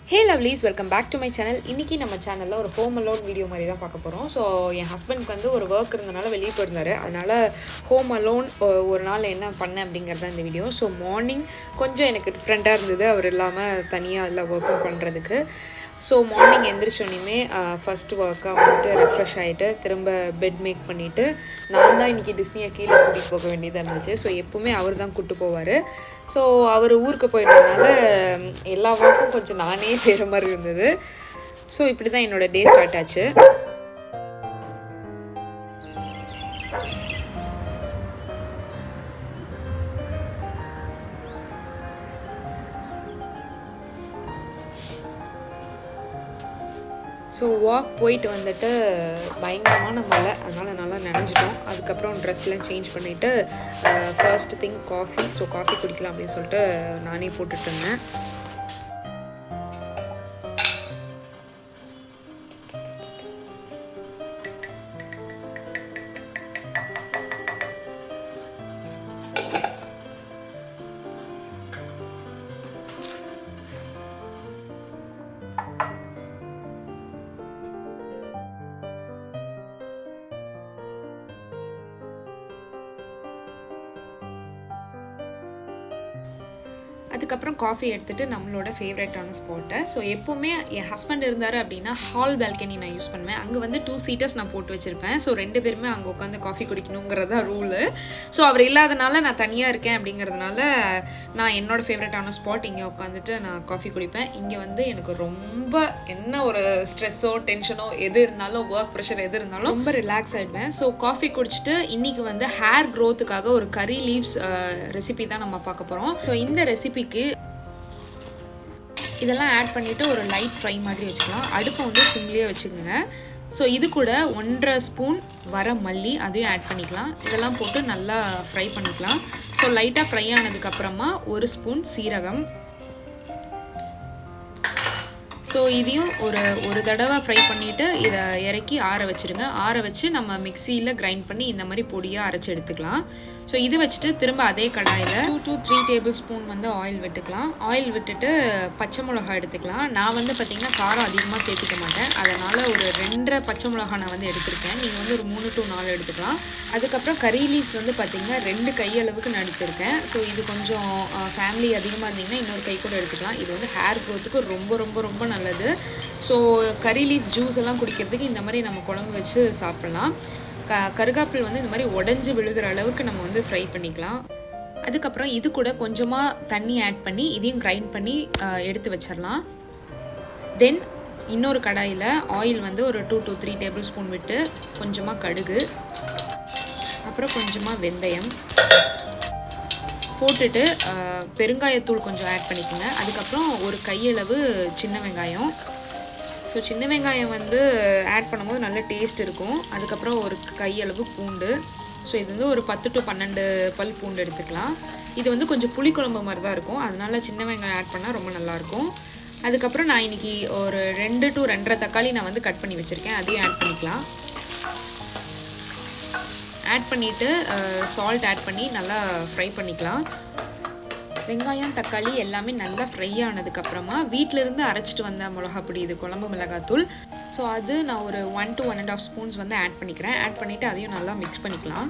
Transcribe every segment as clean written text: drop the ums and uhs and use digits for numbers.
Hey lovelies, welcome back to my channel. இன்னைக்கு நம்ம சேனல்ல ஒரு ஹோம் அலோன் வீடியோ மாதிரி தான் பார்க்க போறோம். ஸோ என் ஹஸ்பண்ட்க்கு வந்து ஒரு ஒர்க் இருந்தனால வெளியே போயிருந்தாரு. அதனால ஹோம் அலோன் ஒரு நாள் என்ன பண்ணேன் அப்படிங்கிறது இந்த வீடியோ. ஸோ மார்னிங் கொஞ்சம் எனக்கு டிஃப்ரெண்ட்டாக இருந்தது அவர் இல்லாமல் தனியாக இல்லை ஒர்க்கும் பண்ணுறதுக்கு. ஸோ மார்னிங் எந்திரிச்சோன்னே ஃபஸ்ட்டு ஒர்க்காக வந்துட்டு ரெஃப்ரெஷ் ஆகிட்டு திரும்ப பெட் மேக் பண்ணிவிட்டு நான் தான் இன்றைக்கி டிஸ்னியை கீழே கூட்டிகிட்டு போக வேண்டியதாக இருந்துச்சு. ஸோ எப்போவுமே அவர் தான் கூப்பிட்டு போவார். ஸோ அவர் ஊருக்கு போயிட்டதுனால எல்லா ஒர்க்கும் கொஞ்சம் நானே செய்கிற மாதிரி இருந்தது. ஸோ இப்படி தான் என்னோடய டே ஸ்டார்ட் ஆச்சு. ஸோ வாக் போயிட்டு வந்துட்டு பயங்கரமான மழை, அதனால் நல்லா நனைஞ்சிட்டோம். அதுக்கப்புறம் ட்ரெஸ்லாம் சேஞ்ச் பண்ணிவிட்டு first thing coffee. So coffee குடிக்கலாம் அப்படின்னு சொல்லிட்டு நானே போட்டுட்டு இருந்தேன். அதுக்கப்புறம் காஃபி எடுத்துகிட்டு நம்மளோட ஃபேவரட்டான ஸ்பாட்டை. ஸோ எப்போவுமே என் ஹஸ்பண்ட் இருந்தார் அப்படின்னா ஹால் பால்கனி நான் யூஸ் பண்ணுவேன். அங்கே வந்து 2 சீட்டர்ஸ் நான் போட்டு வச்சுருப்பேன். ஸோ 2 பேருமே அங்கே உட்காந்து காஃபி குடிக்கணுங்கிறதா ரூலு. ஸோ அவர் இல்லாதனால நான் தனியாக இருக்கேன் அப்படிங்கிறதுனால நான் என்னோடய ஃபேவரட்டான ஸ்பாட் இங்கே உட்காந்துட்டு நான் காஃபி குடிப்பேன். இங்கே வந்து எனக்கு ரொம்ப என்ன ஒரு ஸ்ட்ரெஸ்ஸோ டென்ஷனோ எது இருந்தாலும் ஒர்க் ப்ரெஷர் எது இருந்தாலும் ரொம்ப ரிலாக்ஸ் ஆகிடுவேன். ஸோ காஃபி குடிச்சிட்டு இன்றைக்கி வந்து ஹேர் க்ரோத்துக்காக ஒரு கறி லீவ்ஸ் ரெசிபி தான் நம்ம பார்க்க போகிறோம். ஸோ இந்த ரெசிபிக்கு இதெல்லாம் ஆட் பண்ணிவிட்டு ஒரு லைட் ஃப்ரை மாதிரி வச்சுக்கலாம். அடுப்பை வந்து சிம்லேயே வச்சுக்கோங்க. ஸோ இது கூட 1.5 ஸ்பூன் வர மல்லி அதையும் ஆட் பண்ணிக்கலாம். இதெல்லாம் போட்டு நல்லா ஃப்ரை பண்ணிக்கலாம். ஸோ லைட்டாக ஃப்ரை ஆனதுக்கப்புறமா 1 ஸ்பூன் சீரகம். ஸோ இதையும் ஒரு தடவை ஃப்ரை பண்ணிவிட்டு இதை இறக்கி ஆற வச்சுருங்க. ஆற வச்சு நம்ம மிக்சியில் கிரைண்ட் பண்ணி இந்த மாதிரி பொடியாக அரைச்சி எடுத்துக்கலாம். ஸோ இது வச்சுட்டு திரும்ப அதே கடாயில் 2 to 3 டேபிள் ஸ்பூன் வந்து ஆயில் விட்டுக்கலாம். ஆயில் விட்டுட்டு பச்சை மிளகா எடுத்துக்கலாம். நான் வந்து பார்த்திங்கன்னா காரம் அதிகமாக சேர்த்துக்க மாட்டேன். அதனால் ஒரு 2 பச்சை மிளகா நான் வந்து எடுத்திருக்கேன். நீங்கள் வந்து ஒரு 3 to 4 எடுத்துக்கலாம். அதுக்கப்புறம் கறி லீவ்ஸ் வந்து பார்த்திங்கன்னா 2 கையளவுக்கு நான் எடுத்திருக்கேன். ஸோ இது கொஞ்சம் ஃபேமிலி அதிகமாக இருந்திங்கன்னா இன்னொரு கை கூட எடுத்துக்கலாம். இது வந்து ஹேர் க்ரோத்துக்கு ரொம்ப ரொம்ப ரொம்ப நல்லது. ஸோ கறி லீவ் ஜூஸ் எல்லாம் குடிக்கிறதுக்கு இந்த மாதிரி நம்ம குழம்பு வச்சு சாப்பிட்லாம். கருகாப்பில் வந்து இந்த மாதிரி உடஞ்சி விழுகிற அளவுக்கு நம்ம வந்து ஃப்ரை பண்ணிக்கலாம். அதுக்கப்புறம் இது கூட கொஞ்சமாக தண்ணி ஆட் பண்ணி இதையும் கிரைண்ட் பண்ணி எடுத்து வச்சிடலாம். தென் இன்னொரு கடாயில் ஆயில் வந்து ஒரு 2 to 3 டேபிள் ஸ்பூன் விட்டு கொஞ்சமாக கடுகு, அப்புறம் கொஞ்சமாக வெந்தயம் போட்டுட்டு பெருங்காயத்தூள் கொஞ்சம் ஆட் பண்ணிக்கோங்க. அதுக்கப்புறம் ஒரு கையளவு சின்ன வெங்காயம். ஸோ சின்ன வெங்காயம் வந்து ஆட் பண்ணும்போது நல்ல டேஸ்ட் இருக்கும். அதுக்கப்புறம் ஒரு கையளவு பூண்டு. ஸோ இது வந்து ஒரு 10 to 12 பல் பூண்டு எடுத்துக்கலாம். இது வந்து கொஞ்சம் புளிக்குழம்பு மாதிரி தான் இருக்கும். அதனால சின்ன வெங்காயம் ஆட் பண்ணால் ரொம்ப நல்லாயிருக்கும். அதுக்கப்புறம் நான் இன்றைக்கி ஒரு 2 to 2.5 தக்காளி நான் வந்து கட் பண்ணி வச்சுருக்கேன். அதையும் ஆட் பண்ணிக்கலாம். ஆட் பண்ணிவிட்டு சால்ட் ஆட் பண்ணி நல்லா ஃப்ரை பண்ணிக்கலாம். வெங்காயம் தக்காளி எல்லாமே நல்லா ஃப்ரை ஆனதுக்கப்புறமா வீட்டிலேருந்து அரைச்சிட்டு வந்த மிளகாப்பொடி, இது குழம்பு மிளகாத்தூள். ஸோ அது நான் ஒரு 1 to 1.5 ஸ்பூன்ஸ் வந்து ஆட் பண்ணிக்கிறேன். ஆட் பண்ணிவிட்டு அதையும் நல்லா மிக்ஸ் பண்ணிக்கலாம்.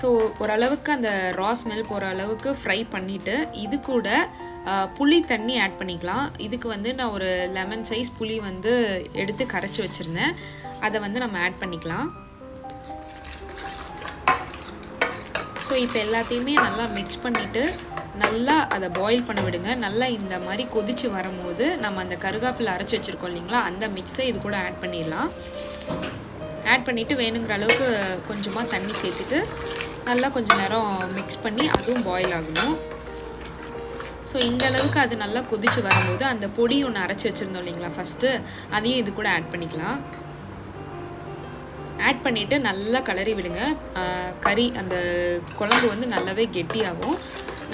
ஸோ ஓரளவுக்கு அந்த ரா ஸ்மெல் போகிற அளவுக்கு ஃப்ரை பண்ணிவிட்டு இது கூட புளி தண்ணி ஆட் பண்ணிக்கலாம். இதுக்கு வந்து நான் ஒரு லெமன் சைஸ் புளி வந்து எடுத்து கரைச்சி வச்சுருந்தேன். அதை வந்து நம்ம ஆட் பண்ணிக்கலாம். ஸோ இப்போ எல்லாத்தையுமே நல்லா மிக்ஸ் பண்ணிவிட்டு நல்லா அதை பாயில் பண்ண விடுங்க. நல்லா இந்த மாதிரி கொதித்து வரும்போது நம்ம அந்த கருகாப்பில் அரைச்சி வச்சுருக்கோம் இல்லைங்களா, அந்த மிக்ஸை இது கூட ஆட் பண்ணிடலாம். ஆட் பண்ணிவிட்டு வேணுங்கிற அளவுக்கு கொஞ்சமாக தண்ணி சேர்த்துட்டு நல்லா கொஞ்சம் நேரம் மிக்ஸ் பண்ணி அதுவும் பாயில் ஆகணும். ஸோ இந்த அளவுக்கு அது நல்லா கொதித்து வரும்போது அந்த பொடி ஒன்று அரைச்சி வச்சுருந்தோம் இல்லைங்களா ஃபஸ்ட்டு, அதையும் இது கூட ஆட் பண்ணிக்கலாம். ஆட் பண்ணிவிட்டு நல்லா கிளறி விடுங்க. கறி அந்த குழம்பு வந்து நல்லாவே கெட்டியாகும்.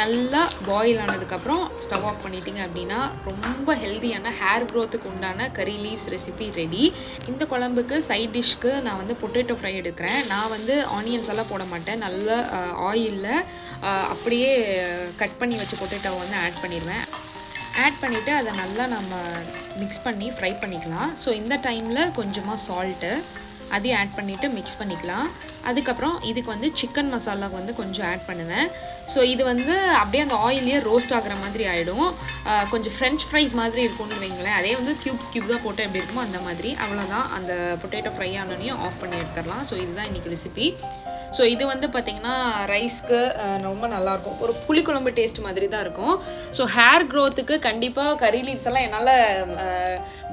நல்லா பாயில் ஆனதுக்கப்புறம் ஸ்டவ் ஆஃப் பண்ணிட்டீங்க அப்படின்னா ரொம்ப ஹெல்த்தியான ஹேர் க்ரோத்துக்கு உண்டான கறி லீவ்ஸ் ரெசிபி ரெடி. இந்த குழம்புக்கு சைட் டிஷ்க்கு நான் வந்து பொட்டேட்டோ ஃப்ரை எடுக்கிறேன். நான் வந்து ஆனியன்ஸ் எல்லாம் போட மாட்டேன். நல்ல ஆயிலில் அப்படியே கட் பண்ணி வச்ச பொட்டேட்டோவை வந்து ஆட் பண்ணிடுவேன். ஆட் பண்ணிவிட்டு அதை நல்லா நம்ம மிக்ஸ் பண்ணி ஃப்ரை பண்ணிக்கலாம். ஸோ இந்த டைமில் கொஞ்சமாக சால்ட்டு அதையும் ஆட் பண்ணிவிட்டு மிக்ஸ் பண்ணிக்கலாம். அதுக்கப்புறம் இதுக்கு வந்து சிக்கன் மசாலா வந்து கொஞ்சம் ஆட் பண்ணுவேன். ஸோ இது வந்து அப்படியே அந்த ஆயிலே ரோஸ்ட் ஆகிற மாதிரி ஆகிடும். கொஞ்சம் ஃப்ரெஞ்ச் ஃப்ரைஸ் மாதிரி இருக்கும்னு வைங்களேன். அதே வந்து க்யூப்ஸாக போட்டு எப்படி இருக்குமோ அந்த மாதிரி. அவ்வளோதான், அந்த பொட்டேட்டோ ஃப்ரை ஆனோனையும் ஆஃப் பண்ணி எடுத்துடலாம். ஸோ இதுதான் இன்றைக்கி ரெசிபி. ஸோ இது வந்து பார்த்திங்கன்னா ரைஸ்க்கு ரொம்ப நல்லாயிருக்கும். ஒரு புளிக்குழம்பு டேஸ்ட் மாதிரி தான் இருக்கும். ஸோ ஹேர் க்ரோத்துக்கு கண்டிப்பாக கறி லீவ்ஸ் எல்லாம் என்னால்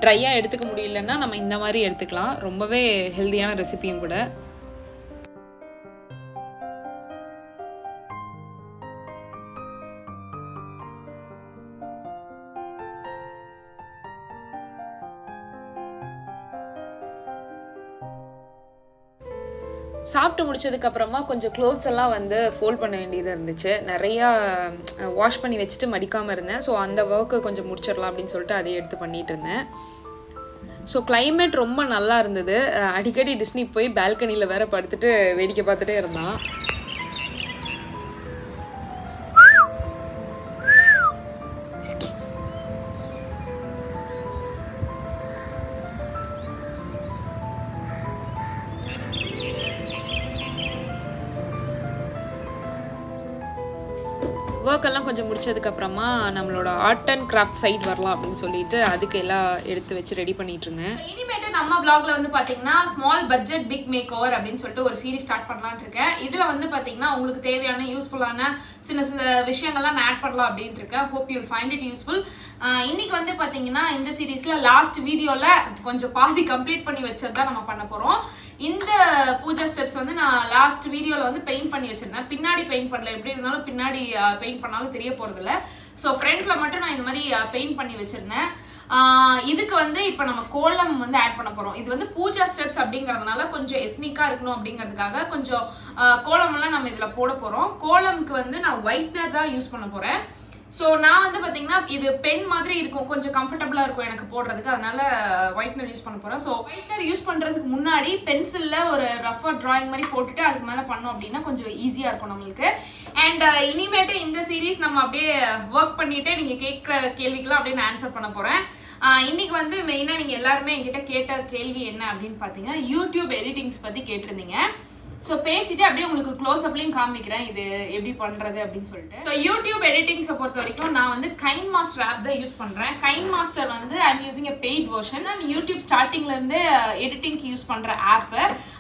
ட்ரையாக எடுத்துக்க முடியலன்னா நம்ம இந்த மாதிரி எடுத்துக்கலாம். ரொம்பவே ஹெல்தியான ரெசிபியும் கூட. சாப்பிட்டு முடிச்சதுக்கப்புறமா கொஞ்சம் க்ளோத்ஸ் எல்லாம் வந்து ஃபோல்ட் பண்ண வேண்டியதாக இருந்துச்சு. நிறையா வாஷ் பண்ணி வச்சுட்டு மடிக்காமல் இருந்தேன். ஸோ அந்த ஒர்க்கை கொஞ்சம் முடிச்சிடலாம் அப்படின்னு சொல்லிட்டு அதை எடுத்து பண்ணிகிட்டு இருந்தேன். ஸோ கிளைமேட் ரொம்ப நல்லா இருந்தது. அடிக்கடி டிஸ்னி போய் பால்கனியில் வேற படுத்துட்டு வேடிக்கை பார்த்துட்டே இருந்தான். ஒர்க்கெல்லாம் கொஞ்சம் முடிச்சதுக்கப்புறமா நம்மளோட ஆர்ட் அண்ட் கிராஃப்ட் சைட் வரலாம் அப்படின்னு சொல்லிட்டு அதுக்கு எல்லாம் எடுத்து வச்சு ரெடி பண்ணிட்டு இருந்தேன். இனிமேட்டு நம்ம vlogல வந்து பாத்தீங்கன்னா small budget big makeover அப்படின்னு சொல்லிட்டு ஒரு சீரிஸ் ஸ்டார்ட் பண்ணலாம்னு இருக்கேன். இதுல வந்து பாத்தீங்கன்னா உங்களுக்கு தேவையான யூஸ்ஃபுல்லான சில விஷயங்கள்லாம் நான் ஆட் பண்ணலாம் அப்படின்னு இருக்கேன். Hope you will find it useful. இன்னைக்கு வந்து பாத்தீங்கன்னா இந்த சீரீஸ்ல லாஸ்ட் வீடியோல கொஞ்சம் பாதி கம்ப்ளீட் பண்ணி வச்சதுதான் நம்ம பண்ண போறோம். இந்த பூஜா ஸ்டெப்ஸ் வந்து நான் லாஸ்ட் வீடியோல வந்து பெயிண்ட் பண்ணி வச்சிருந்தேன். பின்னாடி பெயிண்ட் பண்ணல, எப்படி இருந்தாலும் பின்னாடி பெயிண்ட் பண்ணாலும் தெரிய போறது இல்லை. ஸோ ஃப்ரண்ட்ல மட்டும் நான் இந்த மாதிரி பெயிண்ட் பண்ணி வச்சிருந்தேன். இதுக்கு வந்து இப்போ நம்ம கோலம் வந்து ஆட் பண்ண போறோம். இது வந்து பூஜா ஸ்டெப்ஸ் அப்படிங்கறதுனால கொஞ்சம் எத்னிக்கா இருக்கணும் அப்படிங்கிறதுக்காக கொஞ்சம் கோலம் எல்லாம் நம்ம இதுல போட போறோம். கோலம்க்கு வந்து நான் ஒயிட்னர் தான் யூஸ் பண்ண போறேன். ஸோ நான் வந்து பார்த்தீங்கன்னா இது பென் மாதிரி இருக்கும், கொஞ்சம் கம்ஃபர்டபுளாக இருக்கும் எனக்கு போடுறதுக்கு. அதனால ஒயிட்னர் யூஸ் பண்ண போகிறேன். ஸோ ஒயிட்னர் யூஸ் பண்ணுறதுக்கு முன்னாடி பென்சிலில் ஒரு ரஃபாக ட்ராயிங் மாதிரி போட்டுட்டு அதுக்கு மேலே பண்ணோம் அப்படின்னா கொஞ்சம் ஈஸியாக இருக்கும் நம்மளுக்கு. அண்ட் இனிமேட்டு இந்த சீரீஸ் நம்ம அப்படியே ஒர்க் பண்ணிட்டு நீங்கள் கேட்குற கேள்விக்கெல்லாம் அப்படியே நான் ஆன்சர் பண்ண போகிறேன். இன்னைக்கு வந்து மெயினாக நீங்கள் எல்லாருமே என்கிட்ட கேட்ட கேள்வி என்ன அப்படின்னு பார்த்தீங்கன்னா யூடியூப் எடிட்டிங்ஸ் பற்றி கேட்டிருந்தீங்க. ஸோ பேசிட்டு அப்படியே உங்களுக்கு க்ளோஸ் அப்லையும் காமிக்கிறேன் இது எப்படி பண்றது அப்படின்னு சொல்லிட்டு. ஸோ யூடியூப் எடிட்டிங்ஸை பொறுத்த வரைக்கும் நான் வந்து கைன் மாஸ்டர் ஆப் தான் யூஸ் பண்றேன். கைன் மாஸ்டர் வந்து I am using a paid version. நான் யூடியூப் ஸ்டார்டிங்ல இருந்து எடிட்டிங்க்கு யூஸ் பண்ற ஆப்.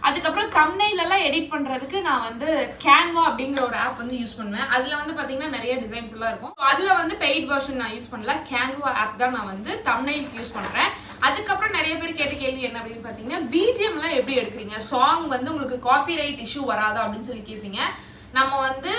அதுக்கப்புறம் தம்ப்நெயில் எல்லாம் எடிட் பண்றதுக்கு நான் வந்து கேன்வா அப்படிங்கிற ஒரு ஆப் வந்து யூஸ் பண்ணுவேன். அதுல வந்து பாத்தீங்கன்னா நிறைய டிசைன்ஸ் எல்லாம் இருக்கும். அதுல வந்து பெய்ட் வெர்ஷன் நான் யூஸ் பண்ணல, கேன்வா ஆப் தான் நான் வந்து தம்ப்நெயிலுக்கு யூஸ் பண்றேன். அதுக்கப்புறம் நிறைய பேர் கேட்ட கேள்வி என்ன அப்படின்னு பாத்தீங்கன்னா பிஜிஎம்லாம் எப்படி எடுக்கிறீங்க, சாங் வந்து உங்களுக்கு காப்பிரைட் இஷ்யூ வராதா அப்படின்னு சொல்லி கேட்பீங்க. நம்ம வந்து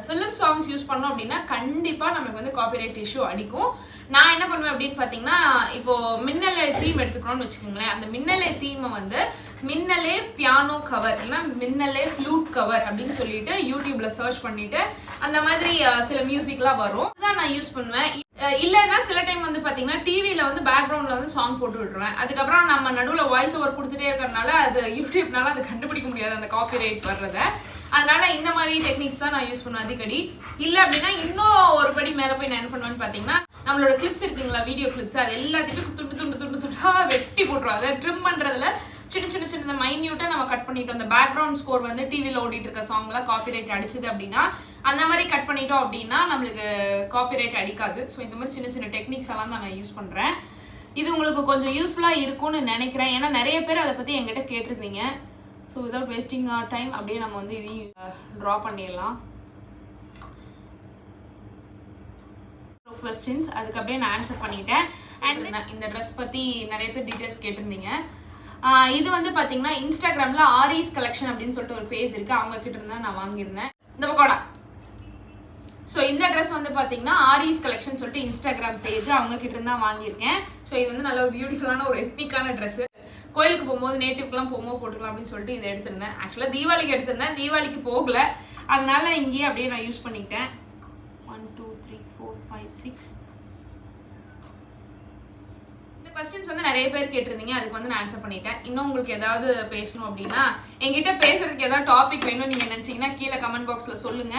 ஃபிலிம் சாங்ஸ் யூஸ் பண்ணோம் அப்படின்னா கண்டிப்பா நமக்கு வந்து காப்பிரைட் இஷ்யூ அடிக்கும். நான் என்ன பண்ணுவேன் அப்படின்னு பாத்தீங்கன்னா இப்போ மின்னலே தீம் எடுத்துக்கணும்னு வச்சுக்கோங்களேன். அந்த மின்னலே தீமை வந்து மின்னலே பியானோ கவர் இல்லைன்னா மின்னலே ஃப்ளூட் கவர் அப்படின்னு சொல்லிட்டு யூடியூப்ல சர்ச் பண்ணிட்டு அந்த மாதிரி சில மியூசிக்லாம் வரும், அதான் நான் யூஸ் பண்ணுவேன். இல்லைன்னா சில டைம் வந்து பாத்தீங்கன்னா டிவில வந்து பேக்ரவுண்ட்ல வந்து சாங் போட்டு விட்டுருவேன். அதுக்கப்புறம் நம்ம நடுவில் வாய்ஸ் ஓவர் கொடுத்துட்டே இருக்கிறதுனால அது யூடியூப்னால அதை கண்டுபிடிக்க முடியாது அந்த காப்பிரைட் வர்றத. அதனால இந்த மாதிரி டெக்னிக்ஸ் தான் நான் யூஸ் பண்ணுவேன் அடிக்கடி. இல்லை அப்படின்னா இன்னும் ஒரு படி மேலே போய் நான் என்ன பண்ணுவேன்னு பார்த்தீங்கன்னா நம்மளோட கிளிப்ஸ் இருக்குங்களா, வீடியோ கிளிப்ஸ், அது எல்லாத்தையுமே துண்டு துண்டு துண்டு துண்டா வெட்டி போட்டுருவோம். அதை ட்ரிம் பண்ணுறதுல சின்ன சின்ன சின்ன மைன்யூட்டா நம்ம கட் பண்ணிட்டோம். அந்த பேக்ரவுண்ட் ஸ்கோர் வந்து டிவியில் ஓடிட்டு இருக்க சாங்லாம் காப்பிரைட் அடிச்சது அப்படின்னா அந்த மாதிரி கட் பண்ணிட்டோம் அப்படின்னா நம்மளுக்கு காப்பிரைட் அடிக்காது. ஸோ இந்த மாதிரி சின்ன சின்ன டெக்னிக்ஸ் எல்லாம் தான் நான் யூஸ் பண்ணுறேன். இது உங்களுக்கு கொஞ்சம் யூஸ்ஃபுல்லாக இருக்கும்னு நினைக்கிறேன். ஏன்னா நிறைய பேர் அதை பற்றி என்கிட்ட கேட்டிருந்தீங்க. ஸோ விதவுட் வேஸ்டிங் டைம் அப்படியே நம்ம வந்து இதையும் ட்ரா பண்ணிடலாம். கொஸ்டின்ஸ் அதுக்கு அப்படியே நான் ஆன்சர் பண்ணிட்டேன். அண்ட் இந்த ட்ரெஸ் பற்றி நிறைய பேர் டீட்டெயில்ஸ் கேட்டிருந்தீங்க. இது வந்து பார்த்தீங்கன்னா இன்ஸ்டாகிராமில் ஆரிஸ் கலெக்ஷன் அப்படின்னு சொல்லிட்டு ஒரு பேஜ் இருக்குது, அவங்க கிட்ட இருந்தா நான் வாங்கியிருந்தேன். இந்த பக்கோடா. ஸோ இந்த ட்ரெஸ் வந்து பார்த்தீங்கன்னா ஆரிஸ் கலெக்ஷன் சொல்லிட்டு இன்ஸ்டாகிராம் பேஜ், அவங்க கிட்ட இருந்தா வாங்கியிருக்கேன். ஸோ இது வந்து நல்ல பியூட்டிஃபுல்லான ஒரு எத்னிக்கான ட்ரெஸ்ஸு. கோயிலுக்கு போகும்போது நேட்டிவ்க்குலாம் போகும்போது போட்டுக்கலாம் அப்படின்னு சொல்லிட்டு இதை எடுத்திருந்தேன். ஆக்சுவலாக தீபாவளிக்கு எடுத்திருந்தேன், தீபாவளிக்கு போகல, அதனால இங்கேயே அப்படியே நான் யூஸ் பண்ணிக்கிட்டேன். 1 2 3 4 5 6 क्वेश्चंस வந்து நிறைய பேர் கேட்டிருந்தீங்க, அதுக்கு வந்து நான் ஆன்சர் பண்ணிட்டேன். இன்னும் உங்களுக்கு ஏதாவது பேசணும் அப்படின்னா என்கிட்ட பேசுறதுக்கு ஏதாவது டாபிக் வேணும் நீங்க நினைச்சீங்கன்னா கீழே கமெண்ட் பாக்ஸ்ல சொல்லுங்க,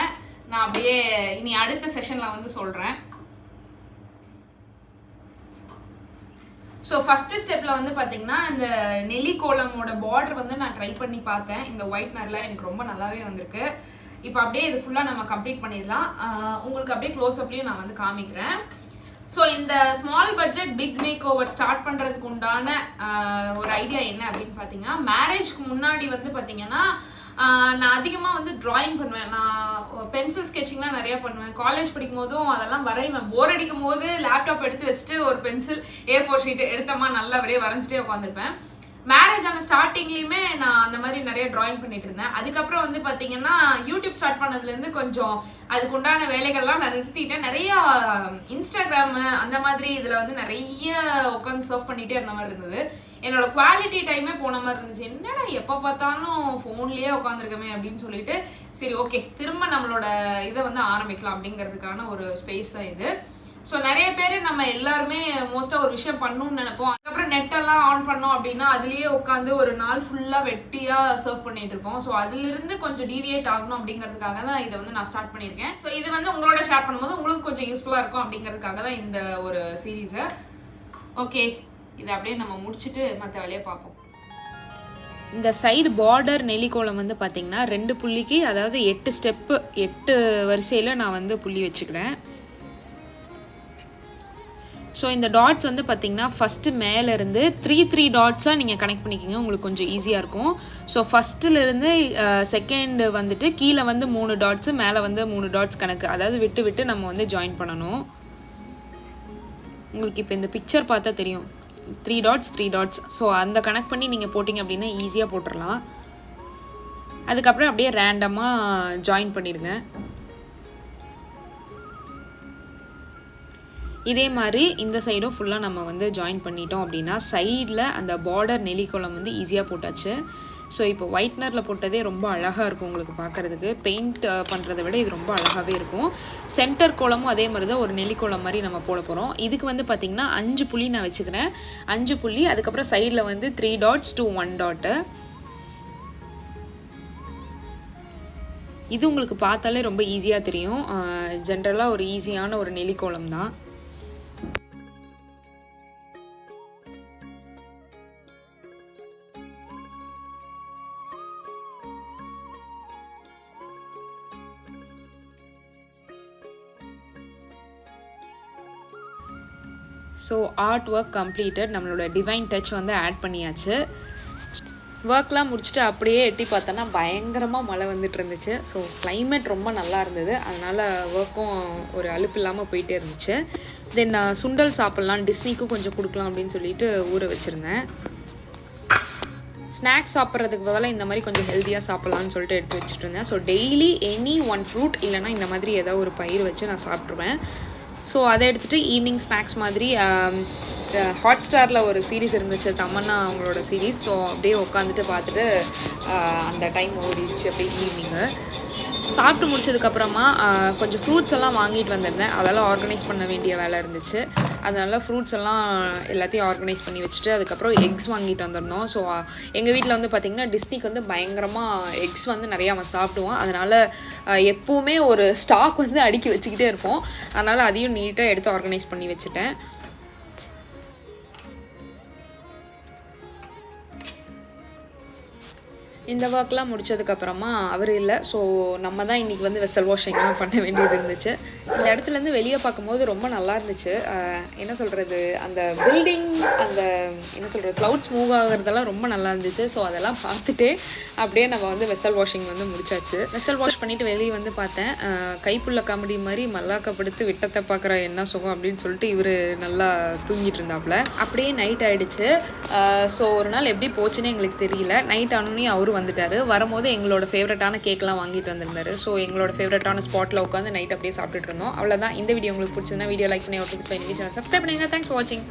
நான் அப்படியே இனி அடுத்த செஷன்ல வந்து சொல்றேன். ஸோ ஃபர்ஸ்ட் ஸ்டெப்ல வந்து பார்த்தீங்கன்னா இந்த நெல்லிக்கோலமோட பார்டர் வந்து நான் ட்ரை பண்ணி பார்த்தேன். இந்த ஒயிட்னர்ல எனக்கு ரொம்ப நல்லாவே வந்திருக்கு. இப்போ அப்படியே இது ஃபுல்லாக நம்ம கம்ப்ளீட் பண்ணிடலாம். உங்களுக்கு அப்படியே க்ளோஸ்அப்லேயும் நான் வந்து காமிக்கிறேன். ஸோ இந்த small budget big makeover start பண்ணுறதுக்கு உண்டான ஒரு ஐடியா என்ன அப்படின்னு பார்த்தீங்கன்னா, மேரேஜ்க்கு முன்னாடி வந்து பார்த்தீங்கன்னா நான் அதிகமாக வந்து ட்ராயிங் பண்ணுவேன். நான் பென்சில் ஸ்கெட்சிங்லாம் நிறையா பண்ணுவேன். காலேஜ் படிக்கும் போதும் அதெல்லாம் வரைவேன். போர் அடிக்கும் போது லேப்டாப் எடுத்து வச்சுட்டு ஒரு பென்சில் A4 ஷீட் எடுத்தமா நல்லா அப்படியே வரைஞ்சிட்டே உட்காந்துருப்பேன். மேரேஜ் ஆன ஸ்டார்டிங்லேயுமே நான் அந்த மாதிரி நிறைய ட்ராயிங் பண்ணிட்டு இருந்தேன். அதுக்கப்புறம் வந்து பார்த்தீங்கன்னா யூடியூப் ஸ்டார்ட் பண்ணதுலேருந்து கொஞ்சம் அதுக்கு உண்டான வேலைகள்லாம் நான் நிறுத்திட்டேன். நிறைய இன்ஸ்டாகிராமு அந்த மாதிரி இதில் வந்து நிறைய உட்காந்து சர்வ் பண்ணிகிட்டே இருந்த மாதிரி இருந்தது. என்னோட குவாலிட்டி டைமே போன மாதிரி இருந்துச்சு. என்னடா எப்போ பார்த்தாலும் ஃபோன்லேயே உட்காந்துருக்கமே அப்படின்னு சொல்லிட்டு சரி ஓகே திரும்ப நம்மளோட இதை வந்து ஆரம்பிக்கலாம் அப்படிங்கிறதுக்கான ஒரு ஸ்பேஸ் தான் இது. ஸோ நிறைய பேர் நம்ம எல்லாருமே மோஸ்ட்டாக ஒரு விஷயம் பண்ணணும்னு நினைப்போம். அதுக்கப்புறம் நெட்டெல்லாம் ஆன் பண்ணோம் அப்படின்னா அதுலேயே உட்காந்து ஒரு நாள் ஃபுல்லாக வெட்டியாக சர்வ் பண்ணிட்டு இருப்போம். ஸோ அதுலேருந்து கொஞ்சம் டீவியேட் ஆகணும் அப்படிங்கிறதுக்காக தான் இதை வந்து நான் ஸ்டார்ட் பண்ணியிருக்கேன். ஸோ இது வந்து உங்களோட ஷேர் பண்ணும்போது உங்களுக்கு கொஞ்சம் யூஸ்ஃபுல்லாக இருக்கும் அப்படிங்கிறதுக்காக தான் இந்த ஒரு சீரீஸை. ஓகே, இதை அப்படியே நம்ம முடிச்சுட்டு மற்ற வேலையை பார்ப்போம். இந்த சைடு பார்டர் நெல்லிக்கோலம் வந்து பார்த்தீங்கன்னா 2 புள்ளிக்கு, அதாவது 8 ஸ்டெப்பு 8 வரிசையில் நான் வந்து புள்ளி வச்சுக்கிறேன். ஸோ இந்த டாட்ஸ் வந்து பார்த்தீங்கன்னா ஃபஸ்ட்டு மேலேருந்து 3 டாட்ஸாக நீங்கள் கனெக்ட் பண்ணிக்கிங்க, உங்களுக்கு கொஞ்சம் ஈஸியாக இருக்கும். ஸோ ஃபஸ்ட்டுலேருந்து செகண்டு வந்துட்டு கீழே வந்து 3 டாட்ஸு, மேலே வந்து 3 டாட்ஸ் கணக்கு, அதாவது விட்டு விட்டு நம்ம வந்து ஜாயின் பண்ணணும். உங்களுக்கு இப்போ இந்த பிக்சர் பார்த்தா தெரியும் 3 டாட்ஸ். ஸோ அந்த கனெக்ட் பண்ணி நீங்கள் போட்டிங்க அப்படின்னா ஈஸியாக போட்டுடலாம். அதுக்கப்புறம் அப்படியே ரேண்டமாக ஜாயின் பண்ணிடுங்க. இதே மாதிரி இந்த சைடும் ஃபுல்லாக நம்ம வந்து ஜாயின் பண்ணிட்டோம் அப்படின்னா சைடில் அந்த பார்டர் நெல்லிக்கோலம் வந்து ஈஸியாக போட்டாச்சு. ஸோ இப்போ ஒயிட்னரில் போட்டதே ரொம்ப அழகாக இருக்கும் உங்களுக்கு பார்க்குறதுக்கு. பெயிண்ட் பண்ணுறதை விட இது ரொம்ப அழகாகவே இருக்கும். சென்டர் கோலமும் அதே மாதிரி தான் ஒரு நெல்லிக்கோலம் மாதிரி நம்ம போட போகிறோம். இதுக்கு வந்து பார்த்திங்கன்னா 5 புள்ளி நான் வச்சுக்கிறேன். 5 புள்ளி, அதுக்கப்புறம் சைடில் வந்து 3 டாட்ஸ் to 1 டாட்டு. இது உங்களுக்கு பார்த்தாலே ரொம்ப ஈஸியாக தெரியும். ஜென்ரலாக ஒரு ஈஸியான ஒரு நெல்லிக்கோலம் தான். So art work completed. நம்மளோட டிவைன் டச் வந்து ஆட் பண்ணியாச்சு. ஒர்க்லாம் முடிச்சுட்டு அப்படியே எட்டி பார்த்தோன்னா பயங்கரமாக மழை வந்துட்டு இருந்துச்சு. ஸோ கிளைமேட் ரொம்ப நல்லா இருந்தது, அதனால் ஒர்க்கும் ஒரு அலுப்பு இல்லாமல் போயிட்டே இருந்துச்சு. தென் சுண்டல் சாப்பிட்லாம், டிஸ்னிக்கும் கொஞ்சம் கொடுக்கலாம் அப்படின்னு சொல்லிட்டு ஊற வச்சுருந்தேன். ஸ்நாக்ஸ் சாப்பிட்றதுக்கு பதிலாக இந்த மாதிரி கொஞ்சம் ஹெல்த்தியாக சாப்பிட்லான்னு சொல்லிட்டு எடுத்து வச்சுட்டு இருந்தேன். ஸோ டெய்லி எனி 1 ஃப்ரூட் இல்லைனா இந்த மாதிரி ஏதாவது ஒரு பயிர் வச்சு நான் சாப்பிட்ருவேன். ஸோ அதை எடுத்துகிட்டு ஈவினிங் ஸ்நாக்ஸ் மாதிரி ஹாட் ஸ்டாரில் ஒரு சீரீஸ் இருந்துச்சு, தமன்னா அவங்களோட சீரீஸ். ஸோ அப்படியே உட்காந்துட்டு பார்த்துட்டு அந்த டைம் ஓடிடுச்சு அப்படியே ஈவினிங்கு. சாப்பிட்டு முடிச்சதுக்கப்புறமா கொஞ்சம் ஃப்ரூட்ஸ் எல்லாம் வாங்கிட்டு வந்திருந்தேன். அதெல்லாம் ஆர்கனைஸ் பண்ண வேண்டிய வேலை இருந்துச்சு. அதனால ஃப்ரூட்ஸ் எல்லாம் எல்லாத்தையும் ஆர்கனைஸ் பண்ணி வச்சுட்டு அதுக்கப்புறம் எக்ஸ் வாங்கிட்டு வந்திருந்தோம். ஸோ எங்கள் வீட்டில் வந்து பார்த்திங்கன்னா டிஸ்னிக்கு வந்து பயங்கரமாக எக்ஸ் வந்து நிறையா அவன் சாப்பிடுவான். அதனால் எப்போவுமே ஒரு ஸ்டாக் வந்து அடுக்கி வச்சுக்கிட்டே இருப்போம். அதனால் அதையும் நீட்டாக எடுத்து ஆர்கனைஸ் பண்ணி வச்சுட்டேன். இந்த ஒர்க்லாம் முடிச்சதுக்கப்புறமா அவர் இல்லை. ஸோ நம்ம தான் இன்றைக்கி வந்து வெசல் வாஷிங்லாம் பண்ண வேண்டியது இருந்துச்சு. இந்த இடத்துலேருந்து வெளியே பார்க்கும்போது ரொம்ப நல்லா இருந்துச்சு. என்ன சொல்கிறது, அந்த பில்டிங், அந்த என்ன சொல்கிறது, க்ளவுட்ஸ் மூவ் ஆகுறதெல்லாம் ரொம்ப நல்லா இருந்துச்சு. ஸோ அதெல்லாம் பார்த்துட்டே அப்படியே நம்ம வந்து வெசல் வாஷிங் வந்து முடிச்சாச்சு. வெசல் வாஷ் பண்ணிவிட்டு வெளியே வந்து பார்த்தேன். கைப்புள்ள காமெடி மாதிரி மல்லாக்கப்படுத்து விட்டத்தை பார்க்குற என்ன சுகம் அப்படின்னு சொல்லிட்டு இவர் நல்லா தூங்கிட்டு இருந்தாப்புல. அப்படியே நைட் ஆகிடுச்சு. ஸோ ஒரு நாள் எப்படி போச்சுன்னு எங்களுக்கு தெரியல. நைட் ஆனோடனே அவரும் வந்துட்டாரு. வரும்போது எங்களோட ஃபேவரட்டான கேக்லாம் வாங்கிட்டு வந்திருந்தாரு. ஸோ எங்களோட ஃபேவரட்டான ஸ்பாட்டில் உட்காந்து நைட் அப்படியே சாப்பிட்டுட்டு இருந்தோம். அவ்வளோதான். இந்த வீடியோ உங்களுக்கு பிடிச்சிருந்தா வீடியோ லைக் பண்ணி சப்ஸ்கிரைப் பண்ணுங்க. தேங்க்ஸ் ஃபார் வாட்சிங்.